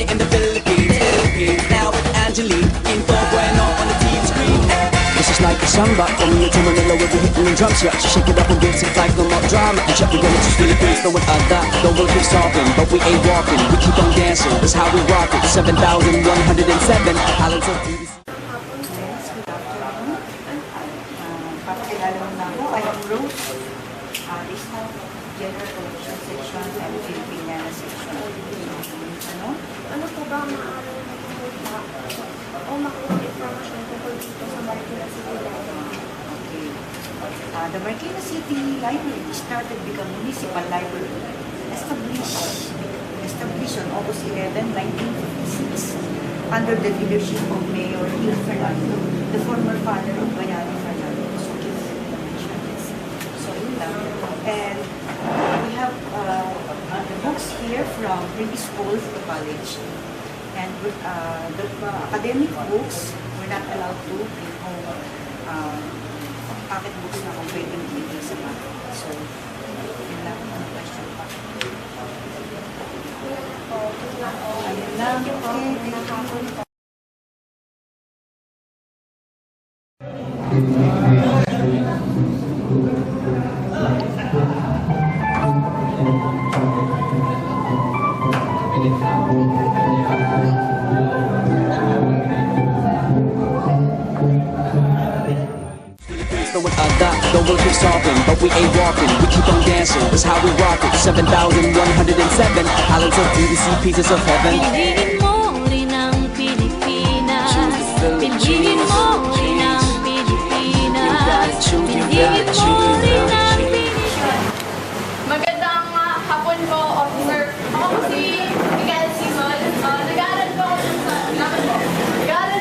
started in the Philippines. Now with Angelique, Info Bueno on the TV screen. This is like a samba, from here to Manila where we're hitting the drums. Yeah, so shake it up and get it like no more drama. And check the going to Philippines, no one other. The world keeps talking, but we ain't walking. We keep on dancing, that's how we rock it. 7,107 islands of beauty. Papakilala mo na ako. I am Rose. This na General Collection Section and Filipiniana Section. Ano po ba maaaring makikita o makuha information tungkol dito sa Marikina City Library? Okay. The Marikina City Library started become municipal library. Established on August 11, 1956 under the leadership of Mayor Il Fernando, the former father of Bayani Fernando. So yun lang. And we have the books here from preschool to college. And the academic books, we're not allowed to bring home pocket books na kung pwedeng bigay sa mga. So, yun lang. Ano question pa? Ayun lang. Okay, nakapon pa. No one other, the world keeps talking, but we ain't walking. We keep on dancing, that's how we rock it. 7,107 islands of beauty, see pieces of heaven. Piliin mo rin ang Pilipinas. Piliin mo rin ang Pilipinas. Piliin mo rin ang Pilipinas. Magandang hapon po, officer. Ako po si Miguel Simon. Nag-aaral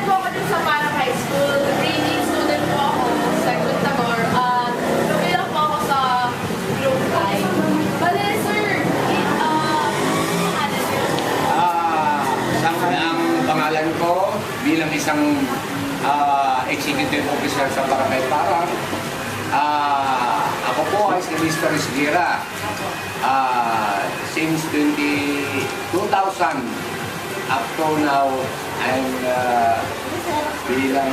po ako dun sa Parang High School. Reading student po ako sa Tagor. Lumilang po ako sa Group I. Bale, sir, Ang pangalan ko bilang isang executive officer sa Barangay Parang. Ako po ay si Mr. Esguera. Since 2000 up to now, I'm bilang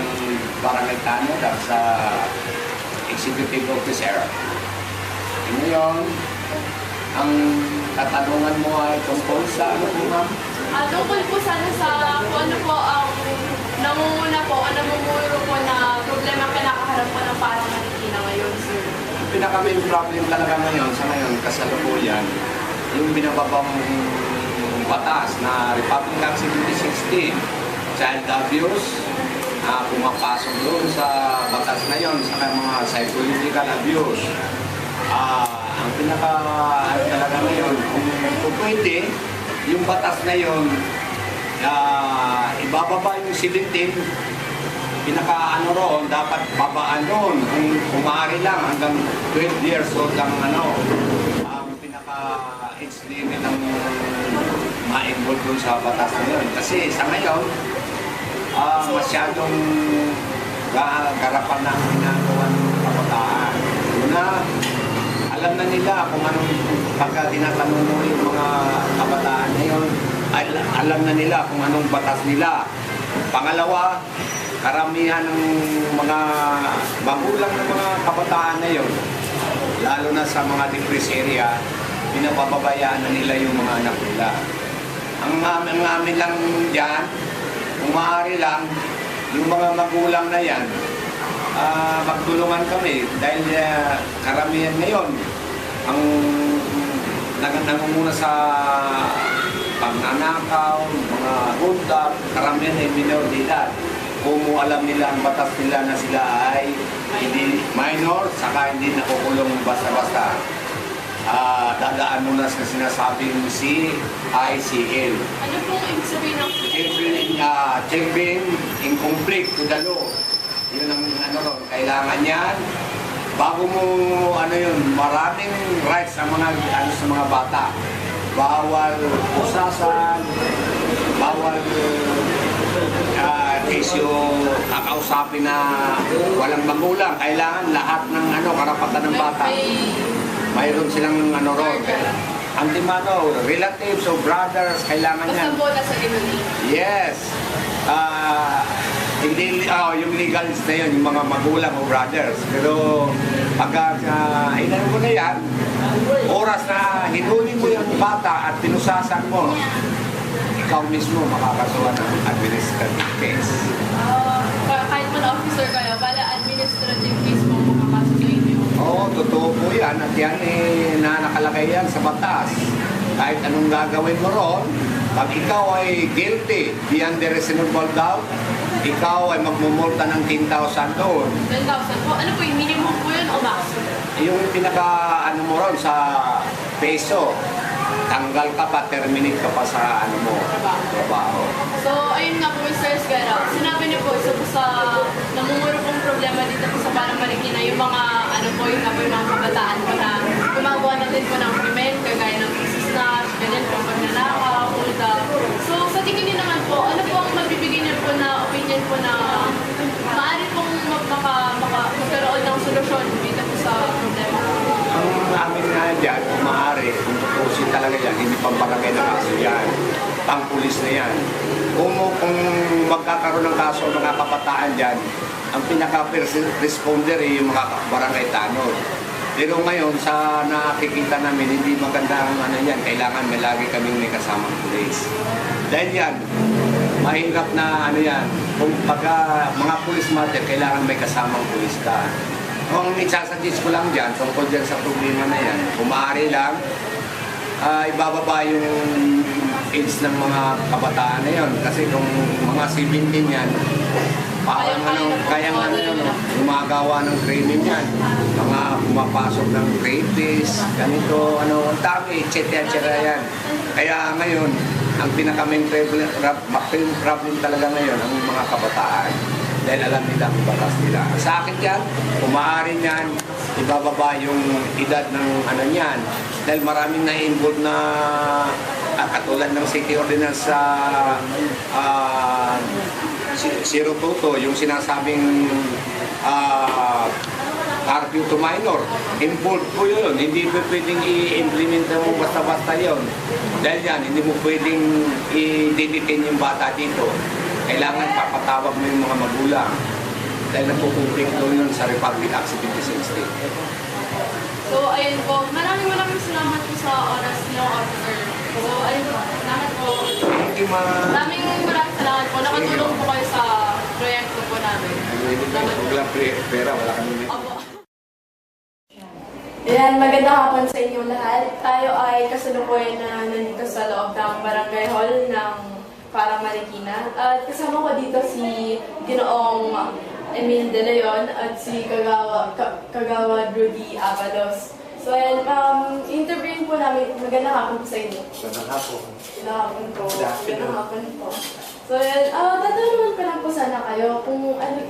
Barangay Tanod at sa executive officer. Ngayon, ang katanungan mo ay tungkol sa ano po, ma'am? tungkol po sana sa kung ano po ang nangunguna po, ang namumuro po na problema kinakaharap po ng Parang Marikina ngayon, sir. Ang pinaka-main problem talaga ngayon, sa ngayon, kasalukuyan, yung binababang batas na Republic Act 1716, child abuse, pumapasok doon sa batas na yun, sa mga psychological abuse. Ang pinaka talaga ngayon, kung pwede, yung batas na yun, ibababa yung 17, pinaka-ano roon, dapat babaan roon, kung maaari lang, hanggang 12 years old lang ang pinaka-age limit ng ma-involve doon sa batas na yun. Kasi sa ngayon, masyadong garapan na ang ginagawa ng kabataan. Una, alam na nila kung anong pagka tinatanong mo yung mga kabataan na yun, alam na nila kung anong batas nila. Pangalawa, karamihan ng mga magulang ng mga kabataan na yun, lalo na sa mga depressed area, pinapababayaan na nila yung mga anak nila. Ang amin lang dyan, kung maaari lang, yung mga magulang na yan, magtulungan kami dahil karamihan ngayon ang nangunguna sa pagnanakaw, mga hold-up, karamihan ay minor de edad. Kung alam nila ang batas nila na sila ay hindi minor, saka hindi nakukulong basta-basta. Dadaan muna sa sinasabing CICL. Ano pong ibig sabihin ng Checking in conflict to the law. Yun ang kailangan yan. Bago mo, maraming rights sa mga, sa mga bata. Bawal pusasan, bawal isyo kakausapin na walang magulang. Kailangan lahat ng karapatan ng bata. Mayroon silang ron. antimano, relatives o brothers, kailangan Basta yan. po nasa Italy. Yes. Yung legals na yun, yung mga magulang o brothers. Pero pagka inano mo na yan, oras na hinuli mo yung bata at pinusasan mo, ikaw mismo makakasuhan ng administrative case. Kahit man officer kayo, bala administrative case po makakaso sa inyo. Oo, totoo po yan. At yan na nakalagay yan sa batas. Kahit anong gagawin mo ron, pag ikaw ay guilty, beyond the reasonable doubt, ikaw ay magmumulta ng 10,000 doon. 10,000 po. Ano po yung minimum po yun o maximum? Yung ano mo ron sa peso, tanggal ka pa, terminate ka pa sa trabaho. So, ayun nga po, Mr. Esguerra, sinabi niyo po, isa po sa namumuro pong problema dito po sa Parang Marikina, yung mga, yung mga kabataan po na gumagawa natin po ng krimen, kagaya ng snatch, ganyan po, pagnanakaw, hold up. So, sa tingin niyo naman po, ano po ang mabibigay niyo po na opinion po na maaari pong magkaroon ng solusyon dito po sa problema? Ang amin nga dyan, kung maaari, kung tutusin talaga yan, hindi pambarangay na kaso yan. Pang-pulis na yan. Kung magkakaroon ng kaso ng mga kabataan dyan, ang pinaka-responder yung mga barangay tanod. Pero ngayon, sa nakikita namin, hindi maganda ang yan. Kailangan may lagi kaming may kasamang pulis. Dahil yan, mahirap na yan. Kung pagka mga pulis matter, kailangan may kasamang pulis ka. Kung isasuggest ko lang dyan, tungkol dyan sa problema na yan, kung maaari lang, ibababa yung age ng mga kabataan na yun. Kasi kung mga 17 yan, parang kaya gumagawa ng krimen yan. Mga pumapasok ng rapist, ganito, ang dami, etc. yan. Kaya ngayon, ang pinaka-main problem talaga ngayon, ang mga kabataan. Dahil alam nila ang batas nila. Sa akin yan, kung maaari yan, ibababa yung edad ng niyan. Dahil maraming na-involve na katulad ng City Ordinance sa Zero Toto, yung sinasabing curfew to minor. Involved po yun. Hindi po pwedeng i-implement mo basta-basta yun. Dahil yan, hindi mo pwedeng i-detain yung bata dito. Kailangan papatawag mo yung mga magulang dahil nagpupuntikto yun sa Republic Act 1760. So, ayun po. Maraming salamat po sa oras niyo, officer. So, ayun po. Salamat po. Thank you, ma'am. Maraming salamat po. Nakatulong po kayo sa proyekto po namin. Huwag lang pera, wala kami. Opo. Ayan, magandang hapon sa inyo lahat. Tayo ay kasalukuyan na nandito sa loob ng Barangay Hall ng Parang Marikina. At kasama ko dito si Ginoong Emil De Leon at si Kagawad Rudy Avalos. So ayan, interviewin po namin. Magandang hapon po sa inyo. Magandang hapon. Magandang hapon po. Magandang hapon po. So ayan, tatanungan ko lang po sana kayo kung ano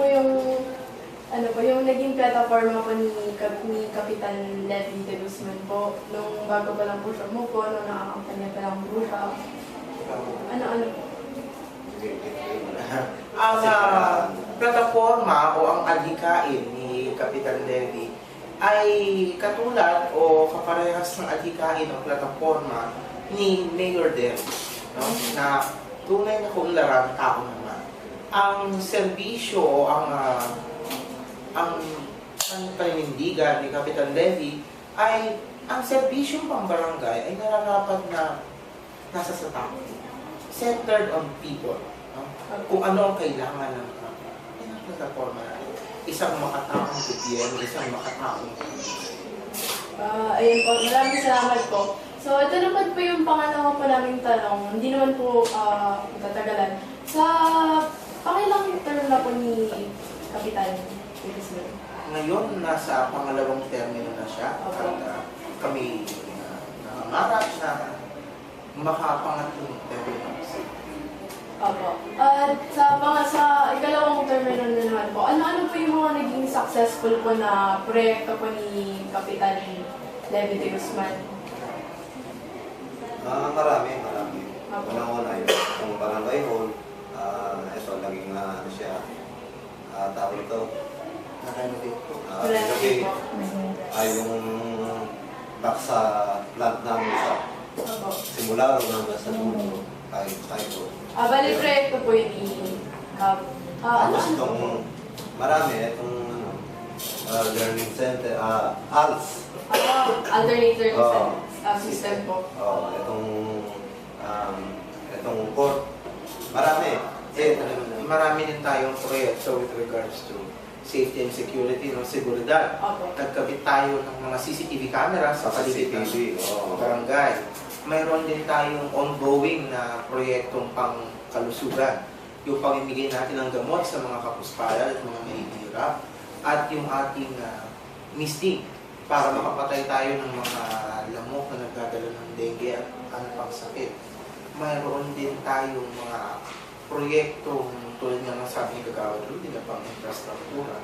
po yung naging plataforma po ni Kapitan Levy de Guzman po nung bago pa lang po siya umupo, nung nakakampanya pa lang po siya. Ano po? Ang plataforma o ang adhikain ni Kapitan Levy ay katulad o kaparehas ng adhikain o plataforma ni Mayor Del, no? Na tunay na kunlaran tao naman. Ang serbisyo o ang paninindigan ni Kapitan Levy ay ang serbisyong pambarangay ay nararapat na nasa sa tao. Centered on people. No? Kung ano ang kailangan ng plataforma natin. Isang makataong bigyan, isang makataong Ayun po, maraming salamat po. So, ito naman po yung pangalawa po naming tanong. Hindi naman po tatagalan. Sa pangilang term na po ni Kapitan Guzman? Ngayon, nasa pangalawang termino na siya. Okay. At kami nangangarap na makapangatlong termino. Opo. At sa ikalawang termino na naman po, ano po yung mga naging successful po na proyekto po ni Kapitan Levy de Guzman? Marami. Opo. Unang-una yung barangay hall, ito naging siya, tawag ito, Wala kasi po. ay yung back sa plant namin sa simula hanggang sa dulo, kahit po. Bali, proyekto po yun ni Cap. Tapos itong marami, itong learning center, ALS. Alternate learning system po. Itong court, marami. Marami din tayong proyekto with regards to safety and security, no, seguridad. Opo. Nagkabit tayo ng mga CCTV camera sa paligid ng barangay. Mayroon din tayong ongoing na proyektong pangkalusugan. Yung pamimigay natin ng gamot sa mga kapuspalad at mga mahihirap. At yung ating misting para makapatay tayo ng mga lamok na nagdadala ng dengue at ano pang sakit. Mayroon din tayong mga proyektong tulad nga ng sabi ni Kagawad Rudy na pang infrastruktura.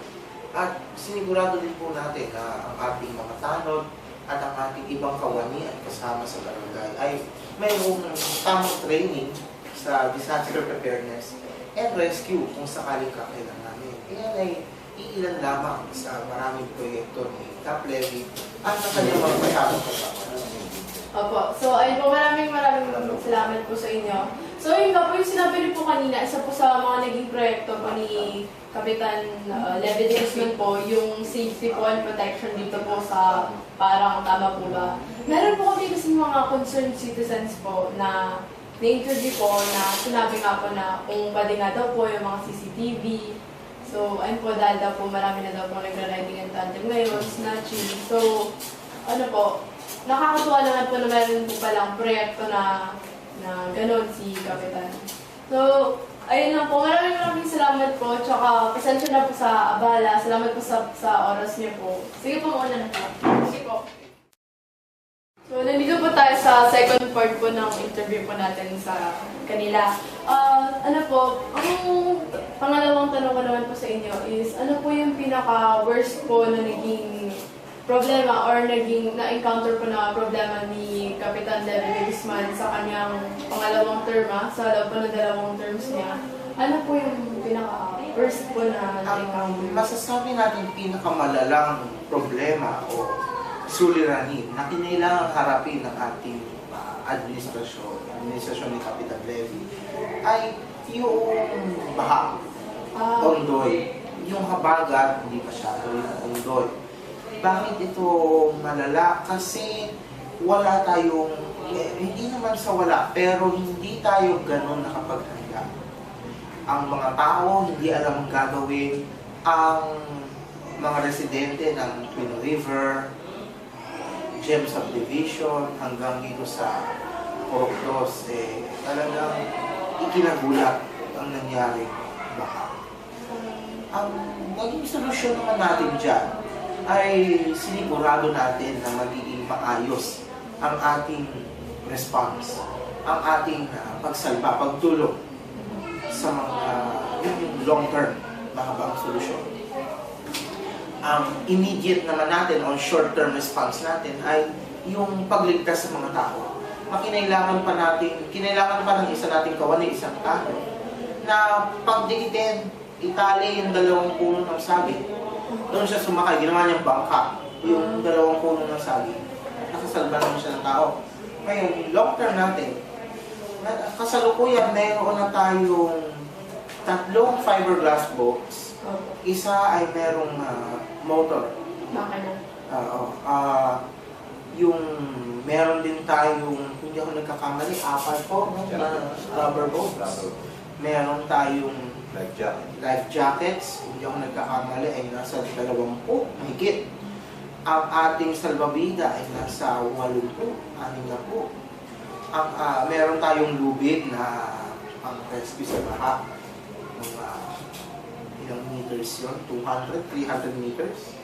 At sinigurado din po natin na ang ating mga tanod at ang ating ibang kawani at kasama sa barangay ay mayroong tamang training sa disaster preparedness and rescue kung sakaling kakailanganin. Kaya ay iilan lamang sa maraming proyekto ni Cap Levy at ang kanyang mga pasabong kasama. Opo. So, ayun po, maraming salamat po sa inyo. So, yun nga po yung sinabi niyo po kanina, isa po sa mga naging proyekto po ni Kapitan Levy Desmond po, yung safety po and protection dito po sa parang tama po ba. Meron po kami kasi mga concerned citizens po na na-interview po na sinabi nga po na kung pwede nga daw po yung mga CCTV. So, ayun po, dahil daw po marami na daw po nagra-riding and tandem ngayon, snatching. So, ano po, nakakatuwa naman po na meron po palang proyekto na gano'n si Kapitan. So, ayun lang po. Maraming salamat po. Tsaka, pasensya na po sa abala. Salamat po sa oras niyo po. Sige po, mauna na po. Sige po. So, nandito po tayo sa second part po ng interview po natin sa kanila. Ano po, ang pangalawang tanong ko naman po sa inyo is, ano po yung pinaka-worst po na naging problema or na-encounter po na problema ni Kapitan Levy Desmond sa kanyang pangalawang term, sa loob po ng dalawang terms niya. Ano po yung pinaka-worst po na na-encounter? Masasabi natin pinakamalalang problema o suliranin na kinailangang harapin ng ating administrasyon ni Kapitan Levy ay yung baha, ondoy. Yung habagat, hindi masyado yung ondoy. Bakit ito malala? Kasi wala tayong, hindi naman sa wala, pero hindi tayo ganun nakapaghanda. Ang mga tao hindi alam gagawin. Ang mga residente ng Twin River, Gem Subdivision, hanggang dito sa Porokdos, talagang ikinagulat ang nangyari baha. Ang naging solusyon naman natin dyan ay sinigurado natin na magiging maayos ang ating response, ang ating pagsalba, pagtulong sa mga yung long-term, mahabang solusyon. Ang immediate naman natin o short-term response natin ay yung pagligtas sa mga tao. Kinailangan pa ng isa nating kawani, isang tao, na pagdikitin, itali yung dalawang puno ng saging. Doon siya sumakay, ginawa niyang bangka, yung dalawang puno ng saging. Nakasalba naman siya ng tao. Ngayon, long term natin, kasalukuyan, mayroon na tayong 3 fiberglass boats. Isa ay merong motor. Yung meron din tayong, hindi ako nagkakamali, 4 po, rubber boats. Meron tayong life jackets, hindi ako nagkakamali, ay nasa 20, mahigit. Ang ating salbabida ay nasa 8 po, 6 na po. Meron tayong lubid na pang rescue sa baha. Ilang meters yun? 200, 300 meters.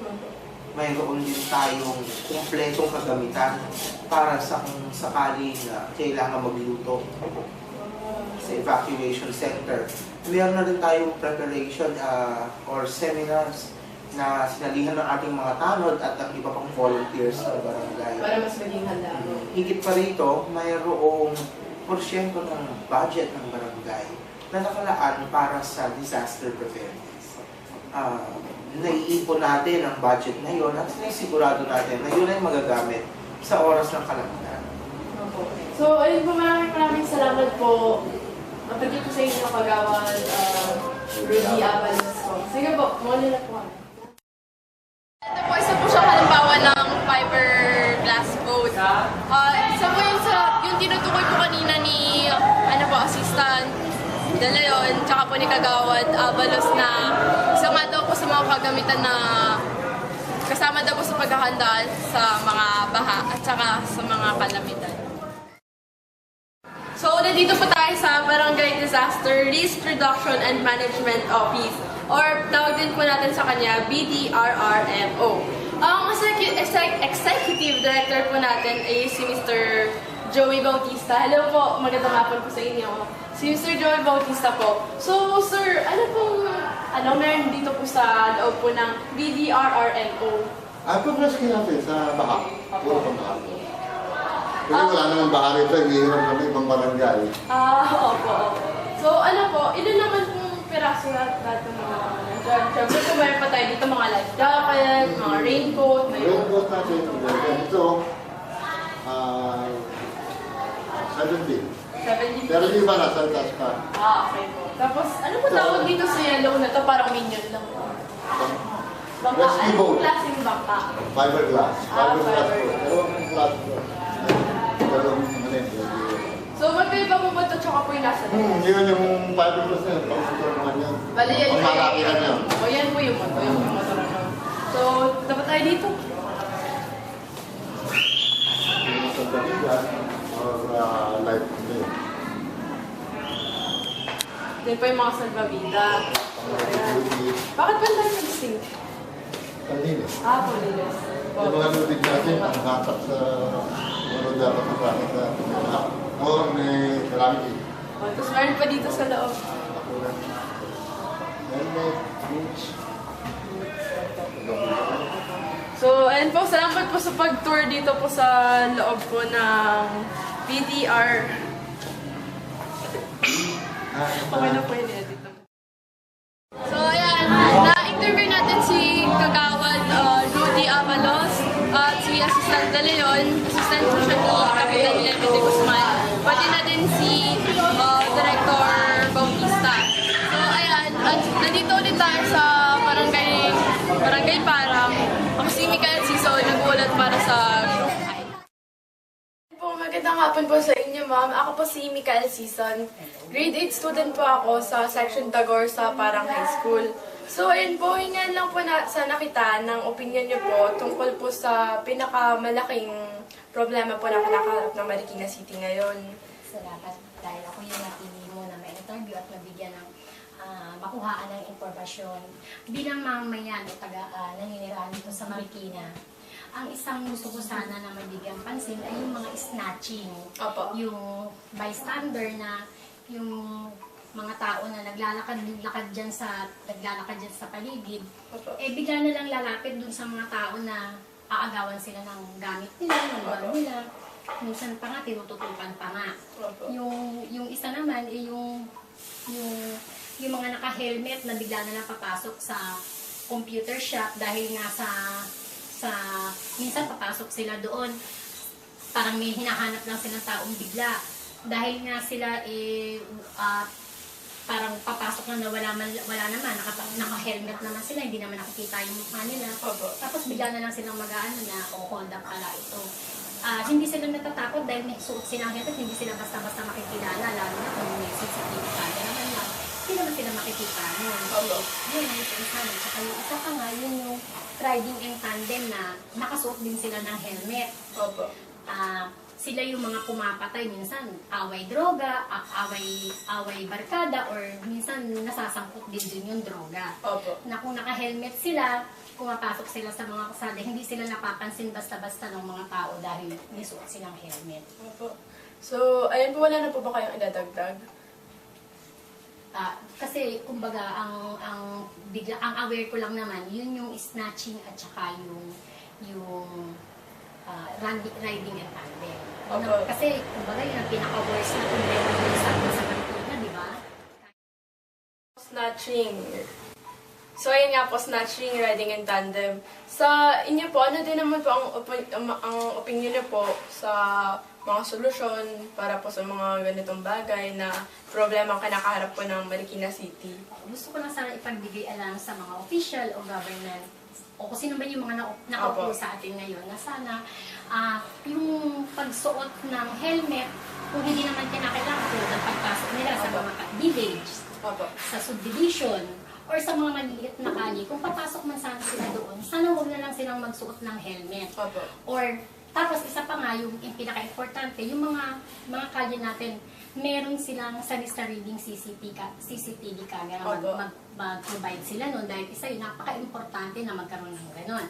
Mayroon din tayong kumpletong kagamitan para sa kung sakali na kailangan magluto sa evacuation center. Meron na rin tayong preparation or seminars na sinalihan ng ating mga tanod at ang iba pang volunteers ng barangay. Para mas maging handa. Higit pa rito, mayroong porsyento ng budget ng barangay na nakalaan para sa disaster preparedness. Naiipon natin ang budget na yun at sinisigurado natin na yun ay magagamit sa oras ng kalamidad. Opo. So, ayun po, maraming salamat po. Thank you po sa inyo, Kagawad Rudy Avalos po. Sige po, muna na po kami. Ito po, isa po siyang halimbawa ng fiberglass boat. Isa po yung tinutukoy po kanina ni Assistant De Leon, tsaka po ni Kagawad Avalos na isa nga daw po sa mga kagamitan na kasama daw po sa paghahandaan sa mga baha at saka sa mga kalamitan. So, nandito po tayo sa Barangay Disaster Risk Reduction and Management Office, or tawag din po natin sa kanya, BDRRMO. Ang executive director po natin ay si Mr. Joey Bautista. Hello po, magandang hapon po sa inyo. Si Mr. Joey Bautista po. So, sir, meron dito po sa loob po ng BDRRMO? Progress natin sa baha. Puro pang baha. Kasi wala naman baha rito, hihirap kami ibang barangay. Opo. So, ilan naman pong piraso lahat ng mga Siyempre po mayroon pa tayo dito mga life jacket, mga raincoat, Raincoat natin, ito, 17. 70. Pero di ba nasa taas pa? Okay po. Tapos, ano po tawag dito sa yellow na to? Parang minion lang po. Bangka. Rescue boat. Anong klaseng bangka? Fiberglass. Fiberglass po. Fiberglass. Pero ang glass po. Pero So, magkaiba po ba ito tsaka po yung nasa loob? yun yung fiberglass na yun. Pang-sutor naman yun. Bali, yan Ang malakihan yun. O, yan po yung motor. Yan po yung motor. So, dapat tayo dito. Yung sa Davigan or life day. Yan po yung mga salvavida. Bakit ba tayo nag-sink? Pandinis. Polilis. Yung mga lubig natin, ang hatak sa mga dapat sa bakit na tumiyak. O may calamity. Tapos meron pa dito sa loob. Akulan. Helmet, boots. So, ayun po, salamat po sa pag-tour dito po sa loob po ng PDR. Okay na po yun, edit na. So, ayan, na-interview natin si Kagawad Rudy Avalos at si Assistant De Leon, Assistant po siya ni Kapitan Levy de Guzman, pati na din si Director Bautista. So, ayan, at nandito ulit tayo sa Barangay Parang. Ako si Mikael Siso, nag-uulat para sa Group I. Magandang hapon po sa inyo, ma'am. Ako po si Mikael Sison. Grade 8 student po ako sa Section Tagor sa Parang High School. So, ayun po, hingan lang po sa nakita ng opinion niyo po tungkol po sa pinakamalaking problema po na kinakaharap ng Marikina City ngayon. Salamat dahil ako yung napili mo na may interview at mabigyan ng makuhaan ng impormasyon. Bilang mamamayan o naninirahan dito sa Marikina, ang isang gusto ko sana na mabigyang pansin ay yung mga snatching. Opo. Yung bystander na yung mga tao na naglalakad dyan sa paligid, Opo. bigla na lang lalapit dun sa mga tao na aagawan sila ng gamit nila, ng baro nila. Minsan pa nga, tinututupan pa nga. Opo. Yung isa naman, yung mga naka-helmet na bigla na lang papasok sa computer shop dahil nga minsan papasok sila doon, parang may hinahanap lang silang taong bigla. Dahil nga sila parang papasok na wala naman, naka-helmet naman sila, hindi naman nakikita yung mukha nila. Tapos bigla na lang silang mag-aano na, hold up pala ito. Hindi sila natatakot dahil may suot silang helmet, hindi sila basta-basta makikilala, lalo na kung may CCTV camera naman lang. Hindi naman sila makikita nun. Yun ang isa namin. Tsaka yung isa pa nga, yun yung riding in tandem na nakasuot din sila ng helmet. Sila yung mga pumapatay, minsan away droga, away barkada, or minsan nasasangkot din yung droga. Na kung naka-helmet sila, pumapasok sila sa mga kasada, hindi sila napapansin basta-basta ng mga tao dahil nisuot silang helmet. So, ayun po, wala na po ba kayong idadagdag? Kasi kumbaga ang aware ko lang naman yun yung snatching at saka yung riding and tandem. Kasi kumbaga yun ang pinaka-worst na problema dun sa Marikina, di ba? Snatching. So, ayun nga po, snatching, riding and tandem. Sa inyo po, ano din naman po ang opinion niyo po sa mga solusyon para po sa mga ganitong bagay na problema ang kinakaharap po ng Marikina City. Gusto ko lang sana ipagbigay alam sa mga official o government o kung sino ba yung mga nakaupo sa atin ngayon na sana yung pagsuot ng helmet kung hindi naman kinakailangan tulad ng pagpasok nila sa mga village, sa subdivision, or sa mga maliit na kalye, kung papasok man sana sila doon, sana huwag na lang silang magsuot ng helmet. Or tapos isa pa nga yung pinaka-importante, yung mga kalye natin, meron silang sariling CCTV camera. Mag-provide sila nun dahil isa yun, napaka-importante na magkaroon ng gano'n.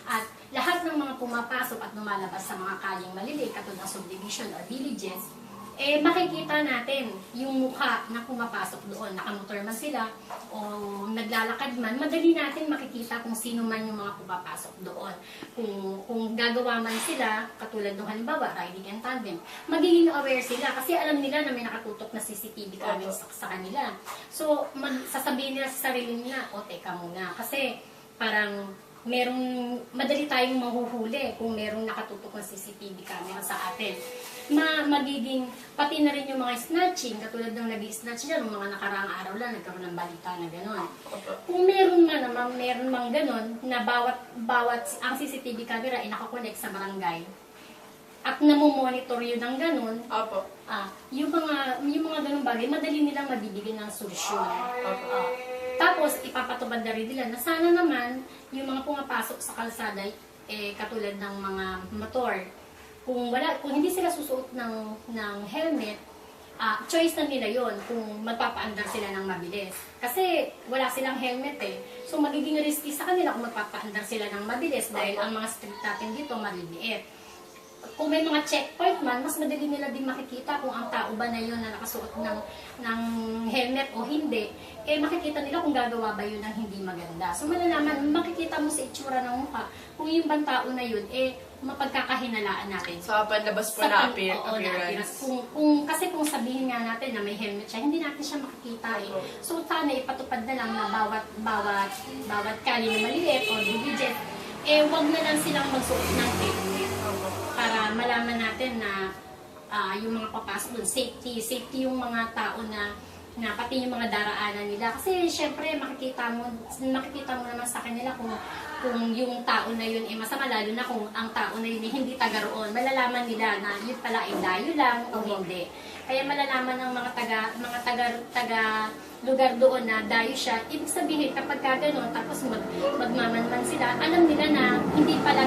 At lahat ng mga pumapasok at lumalabas sa mga kalyeng maliliit, katulad ng subdivision or villages, makikita natin yung mukha na pumapasok doon. Nakamotor man sila o naglalakad man, madali natin makikita kung sino man yung mga pumapasok doon. Kung gagawa man sila, katulad ng halimbawa, riding and tandem, magiging aware sila kasi alam nila na may nakatutok na CCTV camera sa kanila. So, sasabihin nila sa sarili nila, o teka muna, kasi parang madali tayong mahuhuli kung merong nakatutok na CCTV camera sa atin. Magiging, pati na rin yung mga snatching, katulad ng nag-snatch dyan, mga nakaraang araw lang, nagkaroon ng balita na gano'n. Kung meron mang gano'n, na bawat ang CCTV camera ay nakakonect sa barangay, at namomonitor yun ng gano'n, yung mga gano'ng bagay, madali nilang mabibigyan ng solusyon. Tapos, ipapatubad na rin nila na sana naman, yung mga pumapasok sa kalsada, katulad ng mga motor, kung hindi sila susuot ng helmet, choice na nila yon kung magpapaandar sila ng mabilis. Kasi wala silang helmet So magiging risky sa kanila kung magpapaandar sila ng mabilis dahil ang mga street natin dito maliliit. Kung may mga checkpoint man, mas madali nila din makikita kung ang tao ba na yun na nakasuot ng helmet o hindi, makikita nila kung gagawa ba yun ng hindi maganda. So malalaman, makikita mo sa itsura ng mukha, kung yung bang tao na yun, mapagkakahinalaan natin. Sa panlabas po na appearance. Kasi kung sabihin nga natin na may helmet siya, hindi natin siya makikita So sana ipatupad na lang na bawat kalye na maliit o diligent, wag na lang silang magsuot ng helmet. Para malaman natin na yung mga papasok doon, safety yung mga tao na pati yung mga daraanan nila. Kasi syempre makikita mo naman sa kanila kung yung tao na yun masama, lalo na kung ang tao na yun hindi taga roon. Malalaman nila na yun pala dayo lang o hindi. Kaya malalaman ng mga taga lugar doon na dayo siya. Ibig sabihin kapag gano'n tapos magmamanman sila, alam nila na hindi pala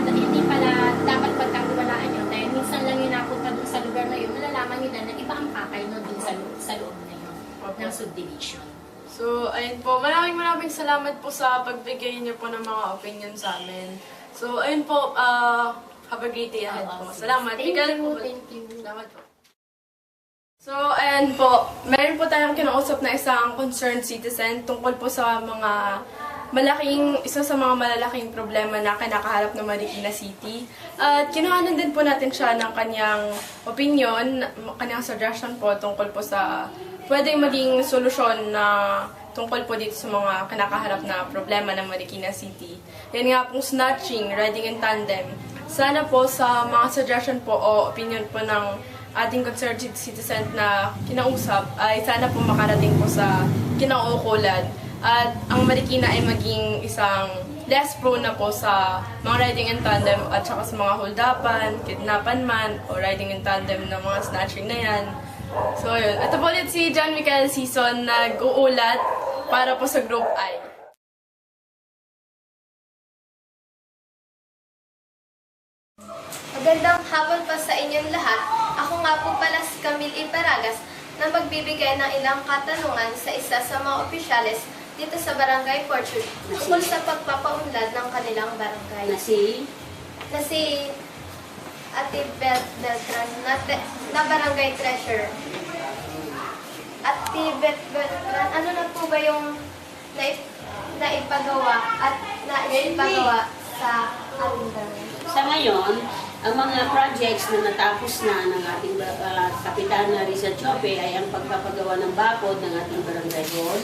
dapat pagkakawalaan yun. Dahil minsan lang yun napunta doon sa lugar na yun, malalaman nila na iba ang pakay no doon sa loob na yun ng subdivision. So, ayun po. Maraming salamat po sa pagbigay niyo po ng mga opinion sa amin. So, ayun po. Have a great day ahead po. Salamat. Thank you. Salamat po. So, ayan po. Meron po tayong kinausap na isang concerned citizen tungkol po sa isa sa mga malalaking problema na kinakaharap ng Marikina City. At kinuhanan din po natin siya ng kanyang opinion, kanyang suggestion po tungkol po sa pwedeng maging solusyon na tungkol po dito sa mga kinakaharap na problema ng Marikina City. Yan nga pong snatching, riding in tandem. Sana po sa mga suggestion po o opinion po ng ating concerned citizen na kinausap ay sana po makarating po sa kinauukulan at ang Marikina ay maging isang less prone na po sa mga riding in tandem at saka sa mga holdapan, kidnapan man o riding in tandem ng mga snatching na yan. So, yun. Ito po ulit si John Michael Season nag-uulat para po sa Group I. Magandang hapon po sa inyong lahat. Ako nga po pala si Camille Iparagas na magbibigay ng ilang katanungan sa isa sa mga opisyales dito sa Barangay Fortune tungkol sa pagpapaunlad ng kanilang barangay. Na si Ate Beltran na Barangay Treasurer. Ate Beltran, ano na po ba yung naipagawa sa ating barangay? Sa ngayon, ang mga projects na natapos na ng ating Kapitana Risa Chope ay ang pagpapagawa ng bakod ng ating barangay hall,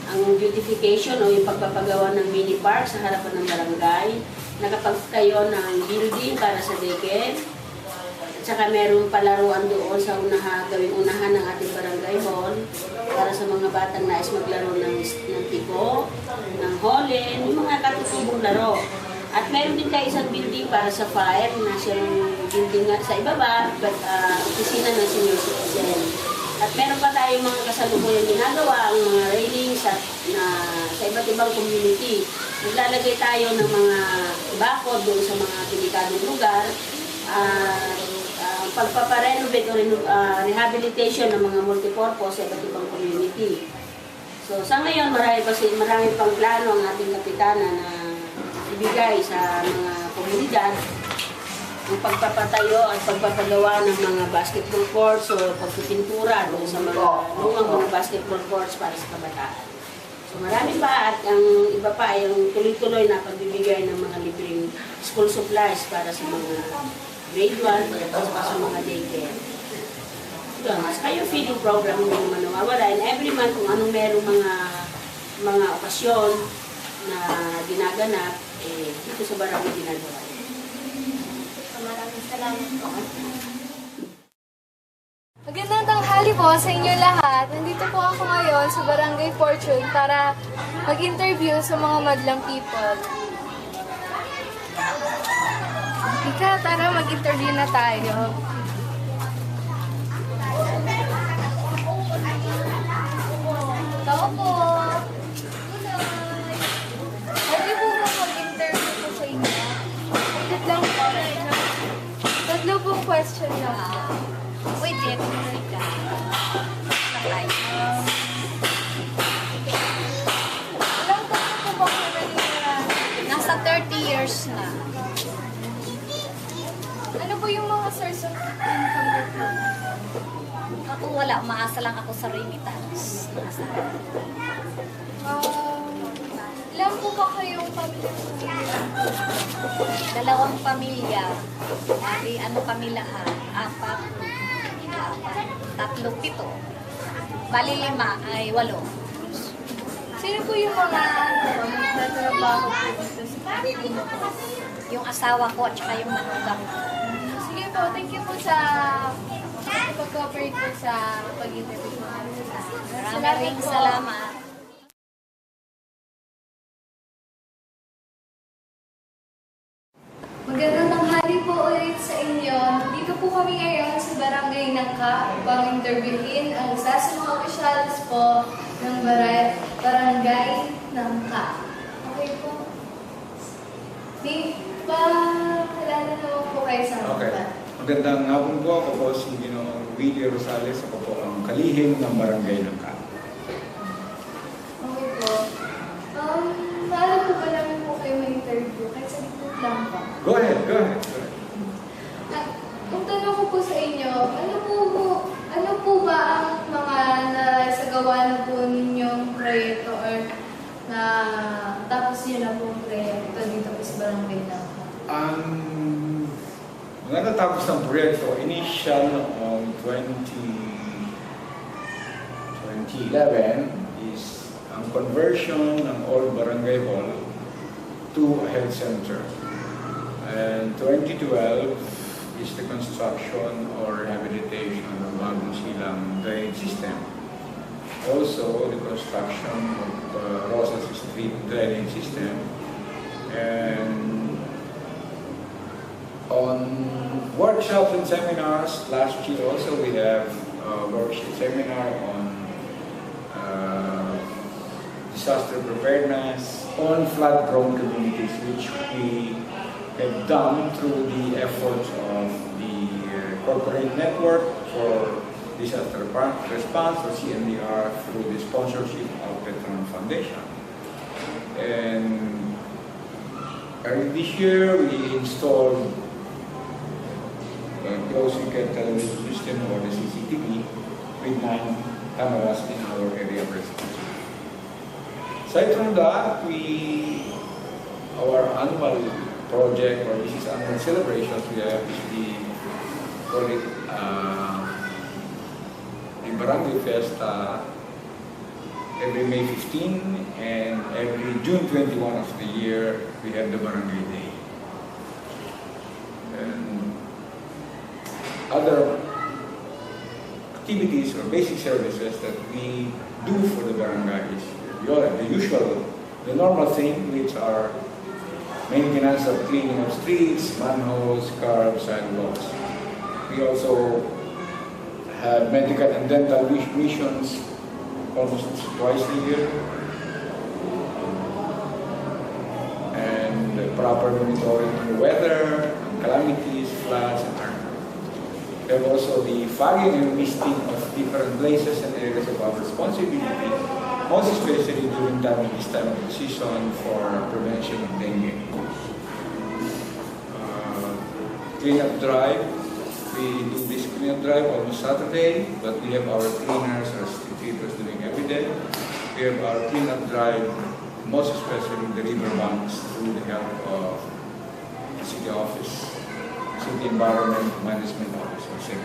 ang beautification o yung pagpapagawa ng mini park sa harapan ng barangay, nakapagtayo ng building para sa daycare, at saka meron palaruan doon sa gawing unahan ng ating barangay hall para sa mga batang nais maglaro ng tiko, ng holen, yung mga katutubong laro. At meron din tayo isang building para sa fire na siyang building sa ibaba, opisina ng senior citizen. At meron pa tayong mga kasalukuyang ginagawa, ang mga railings sa iba't ibang community. Naglalagay tayo ng mga bakod doon sa mga delikadong lugar, pagpaparenovate o rehabilitation ng mga multipurpose sa iba't ibang community. So sa ngayon, marami pang plano ang ating kapitana na ibigay sa mga komunidad ang pagpapatayo at pagpapagawa ng mga basketball courts o pagpipintura doon sa mga lumang mga basketball courts para sa kabataan. So marami pa at ang iba pa ay ang tuloy-tuloy na pagbibigay ng mga libreng school supplies para sa mga grade 1 at sa mga daycare. Mas kayo feeding program hindi naman nawawala. And every month kung anong merong mga okasyon na ginaganap, dito sa barangay ginagawa. Maraming salamat po. Magandang tanghali po sa inyo lahat. Nandito po ako ngayon sa Barangay Fortune para mag-interview sa mga madlang people. Ika, tara mag-interview na tayo. Tao po. Pwede po ba mag-interview po sa inyo? Wait lang po. Tatlo pong question lang. Wait, wait. Ilang taon po ba kayo nangyayara? Nasa 30 years na. Ano po yung mga source of income po? Ako wala, umaasa lang ako sa remittance. Ilan po ba kayong pamilya? 2 pamilya. Bali, ano kami lahat? 4, 3, 7. Bali 5 ay 8. Sino po yung mga nagtatrabaho po dito sa pamilya po? Yung asawa ko at saka yung manugang ko. Sige po, thank you po sa pag-cooperate po sa pag-interview po. Maraming salamat. Magandang tanghali po ulit sa inyo. Dito po kami ngayon sa Barangay Nangka upang interviewin ang isa sa mga opisyalis po ng Barangay Nangka. Okay po. Pakilala naman po kayo sa mga. Okay. Magandang hapon po. Ako po si Ginoong Willie Rosales. Ako po ang kalihim ng Barangay Nangka. Okay po. Maalam po ba namin po kayo ma-interview? Kahit sa likod lang pa. Go ahead, go ahead. Kung tanong ko po sa inyo, ano po ba ang mga nasagawa na po ninyong proyekto or na tapos yun na po proyekto dito po sa Barangay Nangka? Mga natapos ng proyekto, initial on 2011 is ang conversion ng old barangay hall to a health center. And 2012 is the construction or rehabilitation ng bagong silang drainage system. Also, the construction of Rosas Street drainage system. And on workshops and seminars, last year also we have a workshop seminar on disaster preparedness on flood-prone communities, which we have done through the efforts of the corporate network for disaster response, or CNDR, through the sponsorship of the Tron Foundation. And early this year, we installed a closed-circuit television system, or the CCTV, with 9 cameras in our area of responsibility. Aside from that, our annual project, or this is annual celebrations, we have the Barangay Fiesta every May 15, and every June 21 of the year, we have the Barangay Day. And other activities or basic services that we do for the barangays. We all have the normal thing, which are maintenance of cleaning of streets, manholes, curbs, sidewalks. We also have medical and dental missions almost twice a year. And proper monitoring of the weather, calamities, floods, and earthquakes. We have also the fogging and misting of different places and areas of our responsibility, most especially during this time of the season for prevention of dengue. Cleanup drive. We do this cleanup drive almost Saturday, but we have our cleaners, our street sweepers doing every day. We have our cleanup drive, most especially the river banks, through the help of the city office, city environment management office, or SEC.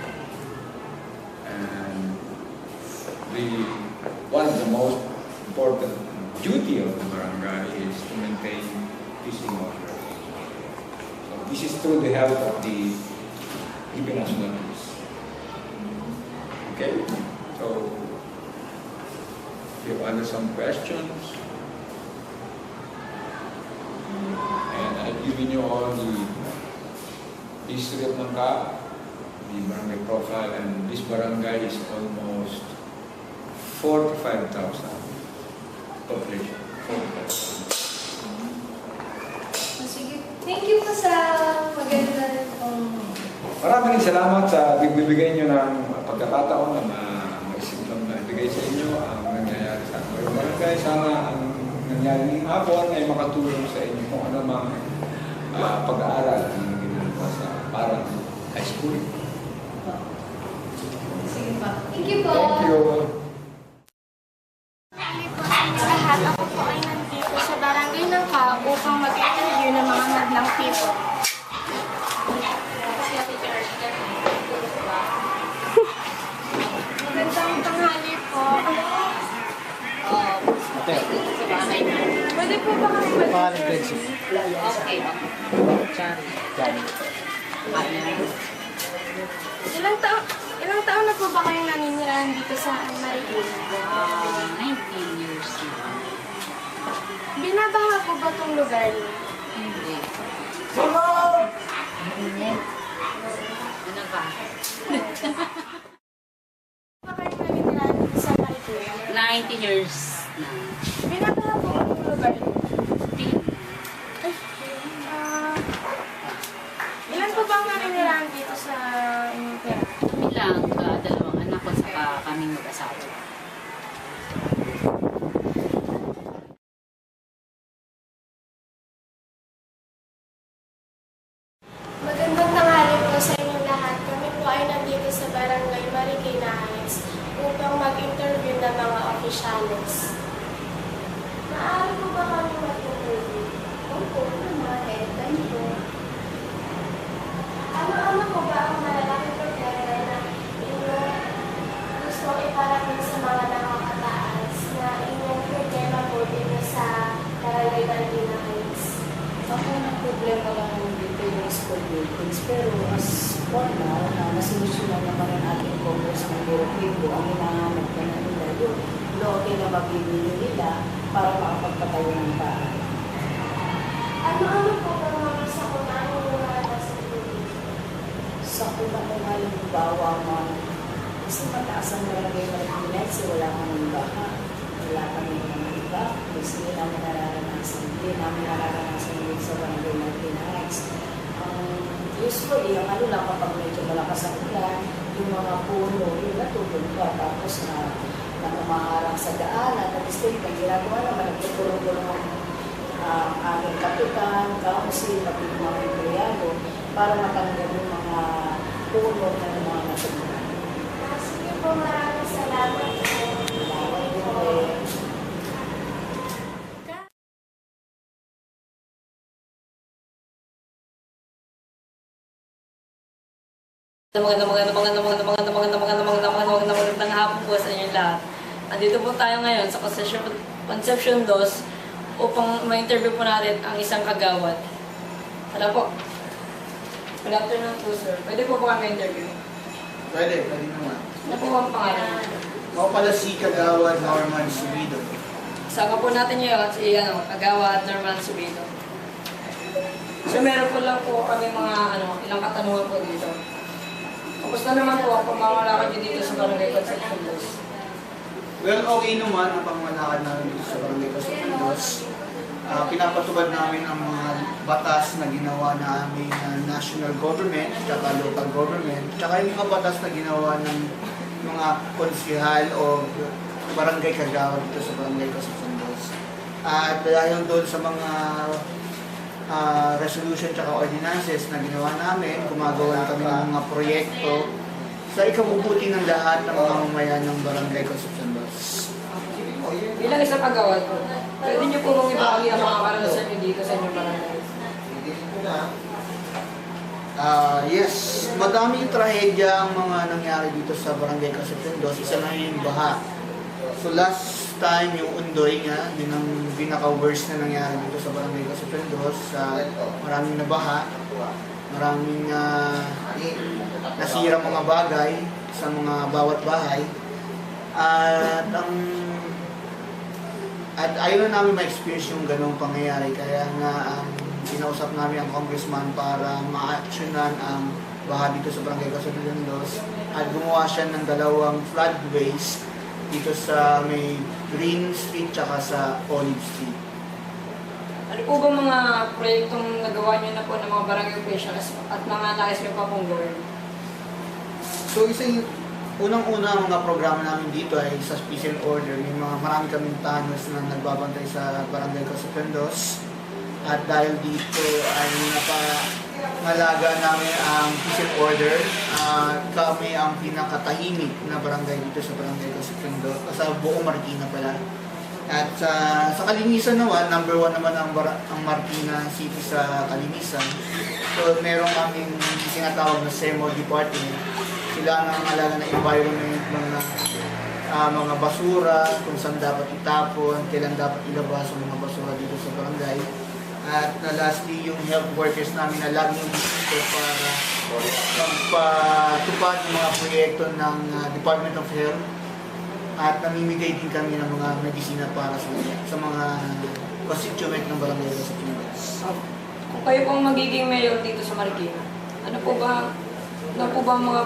And one of the most important duty of the barangay is to maintain peace in order. So this is through the help of the Philippine National Police. Okay, so if you have some questions, and I've given you all the history of Nangka, the barangay profile, and this barangay is almost 45,000 population. 45,000. Sige. Thank you po sa maganda Maraming salamat sa bibigay nyo ng pagkakataon na mag-isip lang na ibigay sa inyo ang nangyayari sa aking barangay. Sana ang nangyari ngayong hapon ay makatulong sa inyo kung ano mang pag-aaral na ginagawa sa parang high school. Sige pa. Thank you po. Thank you. Lahat ako po ay nandito sa barangay ng Ka upang mag-interview ng mga madlang people. Magandang tanghali po. Pwede po ba kami mag-interview? Okay. Ilang taon na po ba kayo naninirahan dito sa Marikina? 19 years na. Binabaha po ba itong lugar niyo? Hindi. Ano ba? Ba kayo naninirahan dito sa Marikina? 19 years na. Binabaha po ba itong lugar niyo? Ilan po ba ang naninirahan dito sa inyong pera? Kami lang, dalawang anak ko sa kaming mag-asawa. Magandang tanghali po sa inyong lahat. Kami po ay nandito sa Barangay Marikina Heights upang mag-interview ng mga opisyales. Maaari po ba kami mag-interview? Opo, bakit? Ganito. Ano po ba ang malalaking problema na inyong gusto iparating sa mga nakakataas na inyong problema po dito sa Barangay Marikina Heights? Ako ng problema lang dito yung school buildings, pero as for now, na nasolusyonan naman ang ating Congressman Buropico, ang hinahanap na nila yung lote na mabibili nila para makapagpatayo ng bahay. Ano po ba mga sakunan yung mga sa building? Sa kuna ko nga yung bawa mo, kasi mataas ang barangay Marikina, wala kami baha, wala kami mga iba, kasi hindi namin nararanasan din sa barangay Marikina Heights. Usually, ang ano lang kapag medyo malakas ang ulan, yung mga puno, yung natulog pa, tapos na umaharang sa daanan, at the state, ang ginagawa naman, nagtutulong-tulong ang aming kapitan, council, pati yung mga empleyado, para matanggal yung mga puno na yung mga natulungan. Sige po, maraming salamat po. Salamat din po. Magandang hapon po sa inyo lahat. Andito po tayo ngayon sa Concepcion 2 upang ma-interview po natin ang isang kagawad. Hello po. Good afternoon po, sir. Pwede po ba kami interview? Pwede naman. Ano po ang pangalan? Ako pala si Kagawad Norman Subido. Kasama po natin ngayon si Kagawad Norman Subido. So meron po lang po kami mga ilang katanungan po dito. Kamusta naman po ang pamamalakad nyo dito sa Barangay Concepcion Dos? Well, okay naman ang pangmalakad namin dito sa Barangay Concepcion Dos. Pinapatupad namin ang mga batas na ginawa na aming national government, tsaka local government, tsaka yung mga batas na ginawa ng mga konsihal o barangay kagawad dito sa Barangay Concepcion Dos. At dahil doon sa mga resolution tsaka ordinances na ginawa namin, gumagawa kami ng mga proyekto sa ikabubuti ng lahat ng mga mamayan ng Barangay Concepcion Dos. Bilang isang kagawad po, pwede niyo po bang ibahagi ang mga karanasan niyo dito sa inyong barangay? Yes, madaming trahedya ang mga nangyari dito sa Barangay Concepcion Dos. Isa na yung baha. So last time yung Undoy nga, yun ang pinaka-worst na nangyari dito sa Barangay Concepcion Dos. Maraming nabaha, maraming nasira mga bagay sa mga bawat bahay. At ayaw na namin ma-experience yung ganong pangyayari, kaya nga kinausap namin ang congressman para ma-actionan ang baha dito sa Barangay Concepcion Dos at gumawa siya ng dalawang floodways dito sa may Green Street tsaka sa Olive Street. Ano po ba mga proyektong nagawa niyo na po ng mga barangay officials at mga nais niyo pa pong gawin? So unang-una mga programa namin dito ay sa Peace and Order. May marami kaming tanos na nagbabantay sa Barangay Concepcion Dos. At dahil dito ay napangalaga namin ang Peace and Order. Kami ang pinakatahimik na barangay dito sa Barangay Concepcion Dos, sa buong Marikina pala. At sa kalinisan naman, number 1 naman ang Marikina City sa kalinisan. So meron kaming tinatawag na SEMO department. Sila ang alaga ng environment, mga basura, kung saan dapat itapon, kailan dapat ilabas ang mga basura dito sa barangay. At lastly, yung health workers namin na laging dito para magpatupad yung mga proyekto ng Department of Health. At namimigay din kami ng mga medisina para sa mga constituent ng barangay sa Pilipinas. Kung kayo pong magiging mayor dito sa Marikina, ano po ba mga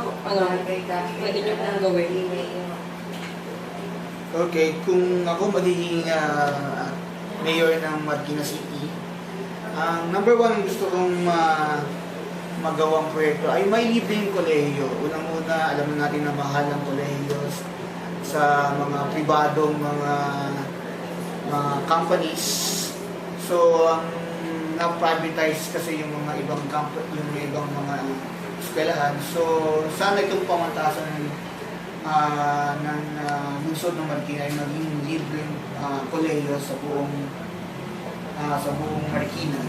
pwede niyo pong gawin? Okay, kung ako magiging mayor ng Marikina City, ang number 1 gusto kong magawang proyekto ay may libreng kolehiyo. Unang-una, alam natin na mahal ang kolehiyo sa mga pribadong mga companies. So, na-privatize kasi yung mga ibang mga eskwelahan. So, sana itong pamantasan ng lungsod ng Marikina ay maging libreng kolehiyo sa buong Marikina.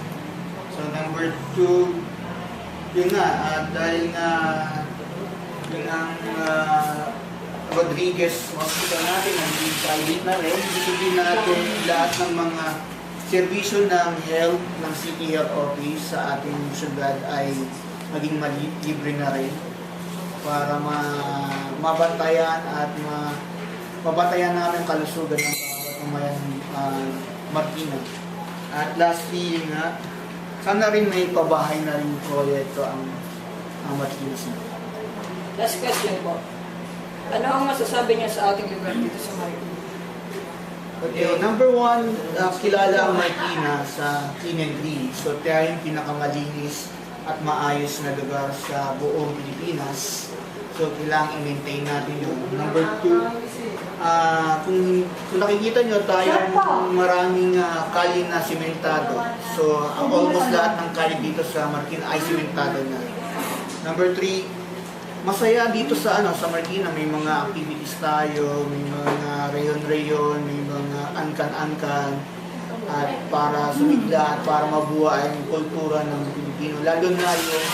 So, number 2, yun nga, dahil nga yun ang Rodriguez Hospital natin, naging private na rin, ibigin natin lahat ng mga serbisyo ng health, ng City Health Office sa ating syudad ay maging libre na rin para mabantayan at mabantayan namin ang kalusugan ng bawat umayan Marikina. At lastly, yun nga, sana rin may pabahay na rin proyekto ang Marikina City. Last question po. Ano ang masasabi niyo sa ating lugar dito sa Marikina? Okay, number 1, kilala ang Marikina sa clean and green. So, kaya yung pinakamalinis at maayos na lugar sa buong Pilipinas. So, kailangang i-maintain natin yun. Number 2, kung nakikita nyo, tayong maraming kali na simentado. So, almost lahat ng kali dito sa Marikina ay simentado na. Number 3, masaya dito sa Marikina, may mga activities tayo, may mga rayon-rayon, may mga angkan-angkan at para sumigla at para mabuhay ang kultura ng Pilipino. Lalo na yung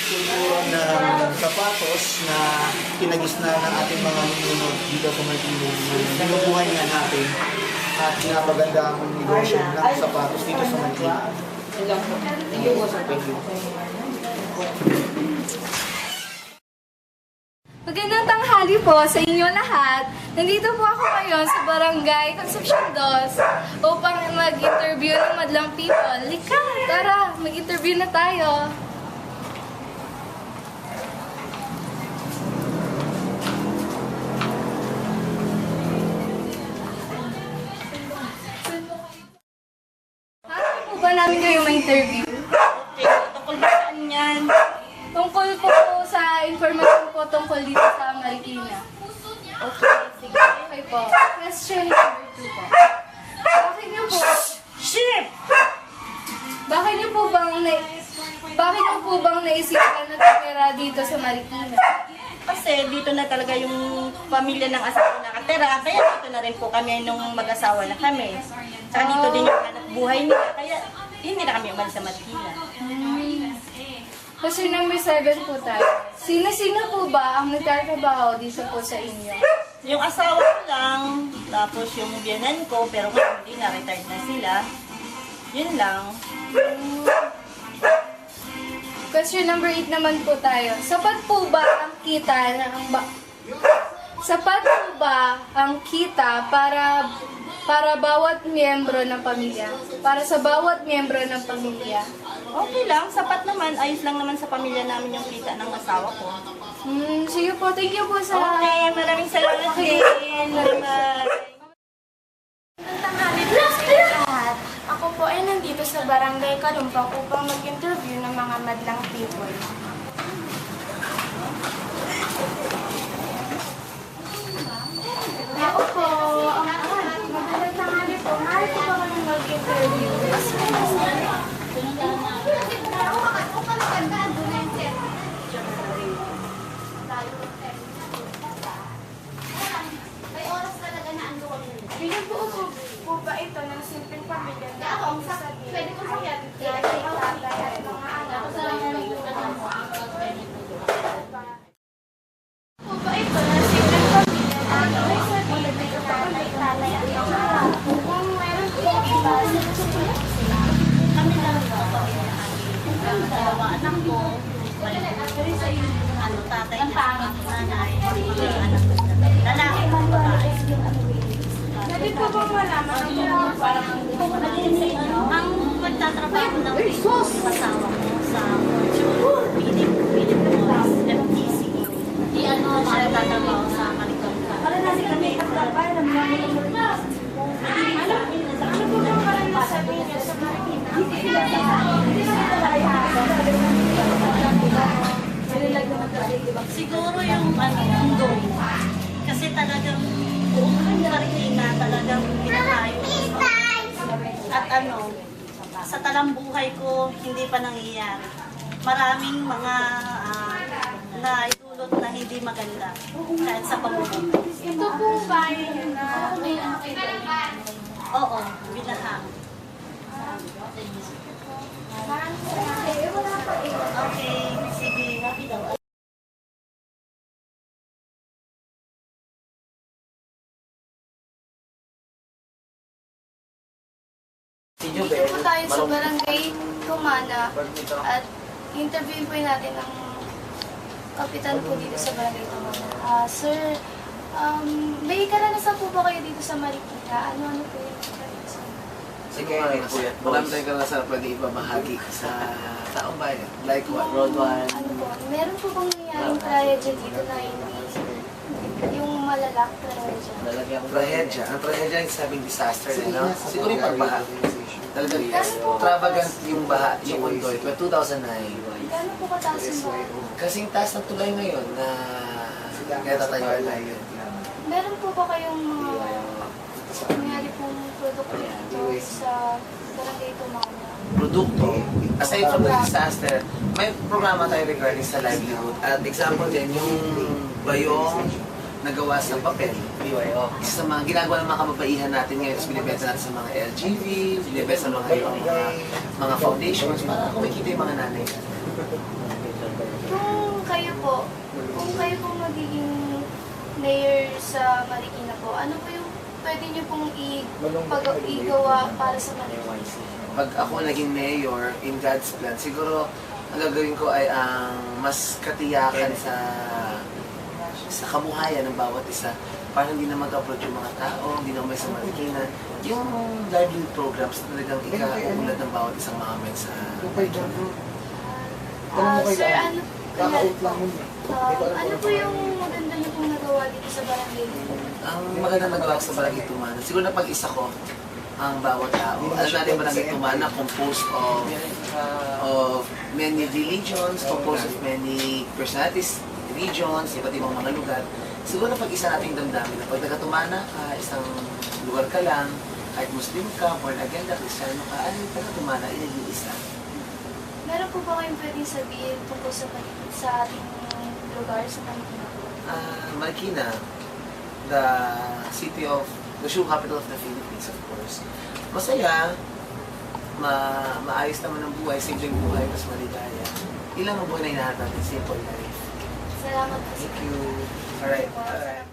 kultura ng sapatos na kinagisna ng ating mga nunod dito sa Marikina. Binubuhay nga natin at pinapaganda ang negosyo ng sapatos dito sa Marikina. Thank you. Magandang Magandang tanghali po sa inyo lahat. Nandito po ako ngayon sa Barangay Concepcion 2 upang mag-interview ng madlang people. Lika, tara, mag-interview na tayo. Happy po ba namin kayo ma-interview? Tungkol ba saan yan? Tungkol po sa informasyon po tungkol dito sa Marikina. Okay, sige. Okay po. Question number 2 po. Bakit niyo po... Shit! Bakit niyo po bang naisipan na tumira dito sa Marikina? Kasi dito na talaga yung pamilya ng asawa nakatira. Kaya dito na rin po kami nung mag-asawa na kami. Saka dito din yung anak buhay nila. Kaya hindi na kami umalis sa Marikina. Question number 7 po tayo. Sino-sino po ba ang nagtatrabaho dito po sa inyo? Yung asawa ko lang, tapos yung biyanan ko, pero ngayon hindi na, retired na sila. Yun lang. Question number 8 naman po tayo. Sapat po ba ang kita para bawat miyembro ng pamilya? Para sa bawat miyembro ng pamilya? Okay lang, sapat naman. Ayos lang naman sa pamilya namin yung kita ng asawa ko. Sige po, thank you po sa... Okay, maraming salamat din. Ang tanghali po sa inyo lahat. Ako po ay nandito sa Barangay Kalumpang upang mag-interview ng mga madlang people. Ako po, magandang tanghali po. Mahal po ba kami mag-interview? Bigyan po ba ito ng simpleng pamilya na ang sasabihin? Pwede ko sabihin. Tatay at mga anak. Po ba ito ng simpleng pamilya na ang sasabihin? Tatay at mga anak. Kung meron po iba, kami lang po pamilya. Ang dalawa anak ko, tatay at nanay, anak ko. Lalaki mo babae. Pwede po bang malaman ang ang pagtatrabaho ng asawa ko sa Philippines, FTC. Di ano siya tatrabaho sa Marikina. Para nasi kami katrabaho ng mga ano po bang parang sabihin niyo sa Marikina? Siguro yung mundo. Kasi talagang buong Marikina talagang pinakayo. At sa talambuhay ko, hindi pa nangyayari. Maraming mga naidulot na hindi maganda kahit sa pamumuhay. Ito pong bahay niyo na oo, binahang. Okay, sige. Dito po tayo sa Barangay Tumana at interviewin po natin ang kapitan po dito sa Barangay Tumana. Sir, may karanasan po ba kayo dito sa Marikina? Ano po yung karanasan? Sige, marami tayong karanasan pwede ibabahagi sa taong bayan. Like what? Road 1? Ano po? Meron po bang nangyaring tragedy dito na hindi yung malalak tragedy? Trahedya. Ang trahedya yung sabing disaster na, no? Siguro yung pagbaha. Talagang extravagant yung baha, yung Undoy, 2009. Gano'n po kataas yung bahay? Kasing taas ng tulay ngayon na kaya tatayuan na yun. Meron po ba kayong nangyari pong produkto dito sa Barangay Tumana? Produkto, aside from the disaster, may programa tayo regarding sa livelihood. At example din, yung bayong nagawa sa papel. Isa sa mga ginagawa ng mga kababaihan natin ngayon, tapos binibenta natin sa mga LGV, binibenta sa mga foundations para kumikita yung mga nanay. Kung kayo po magiging mayor sa Marikina po, ano po yung pwede niyo pong igawa para sa Marikina? Pag ako naging mayor, in God's plan, siguro ang gagawin ko ay ang mas katiyakan sa kabuhayan ng bawat isa. Para hindi na mag-approach yung mga tao, hindi na may sa Marikina. Yung livelihood programs talagang ika-uulad ng bawat isang mga sa Sir, ano po yung maganda niyo pong nagawa dito sa barangay? Ang magandang nagawa ko sa Barangay Tumana, siguro na pag-isa ko ang bawat tao. Alam natin Barangay Tumana, composed of many religions, composed of many personalities, regions, iba't ibang mga lugar. Siguro na pag-isa nating damdamin na pag taga-Tumana ka, isang lugar ka lang, kahit Muslim ka, born again ka, Kristiyano ka, ano yung taga-Tumana, isa. Meron po ba kayong pwedeng sabihin tungkol sa ating lugar sa Marikina? Marikina, the city of, the shoe capital of the Philippines, of course. Masaya, maayos naman ang buhay, simpleng buhay, mas maligaya. Ilang ang buhay na hinahanap natin, simple life. Salamat po. Thank you. Alright.